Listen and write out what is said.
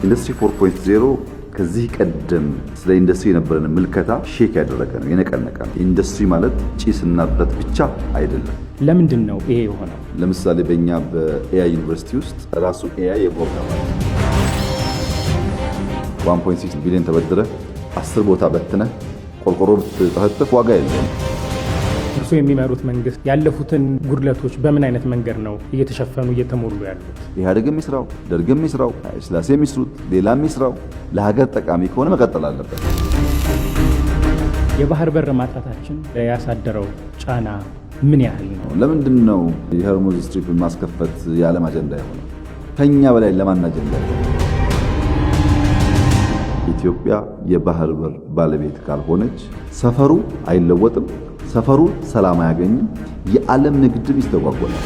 ኢንዱስትሪ 4.0 ከዚህ ቀደም ስለ ኢንዱስትሪ የነበረን ምልከታ ሼክ ያደረገ ነው፣ የነቀነቀ ነው። ኢንዱስትሪ ማለት ጭስና ብረት ብቻ አይደለም። ለምንድን ነው ይሄ የሆነው? ለምሳሌ በእኛ በኤአይ ዩኒቨርሲቲ ውስጥ ራሱ ኤአይ የቦርድ አባል 1.6 ቢሊዮን ተበድረ 10 ቦታ በትነ ቆርቆሮ ብትጠፈጥፍ ዋጋ የለም። እርሱ የሚመሩት መንግስት ያለፉትን ጉድለቶች በምን አይነት መንገድ ነው እየተሸፈኑ እየተሞሉ ያሉት? ኢህአዴግም ይስራው፣ ደርግም ይስራው፣ ኃይለሥላሴም ይስሩት፣ ሌላም ይስራው ለሀገር ጠቃሚ ከሆነ መቀጠል አለበት። የባህር በር ማጣታችን ያሳደረው ጫና ምን ያህል ነው? ለምንድን ነው የሆርሙዝ ስትሪፕን ማስከፈት የዓለም አጀንዳ የሆነው? ከኛ በላይ ለማን አጀንዳ የሆነው? ኢትዮጵያ የባህር በር ባለቤት ካልሆነች ሰፈሩ አይለወጥም፣ ሰፈሩ ሰላም አያገኝም፣ የዓለም ንግድም ይስተጓጎላል።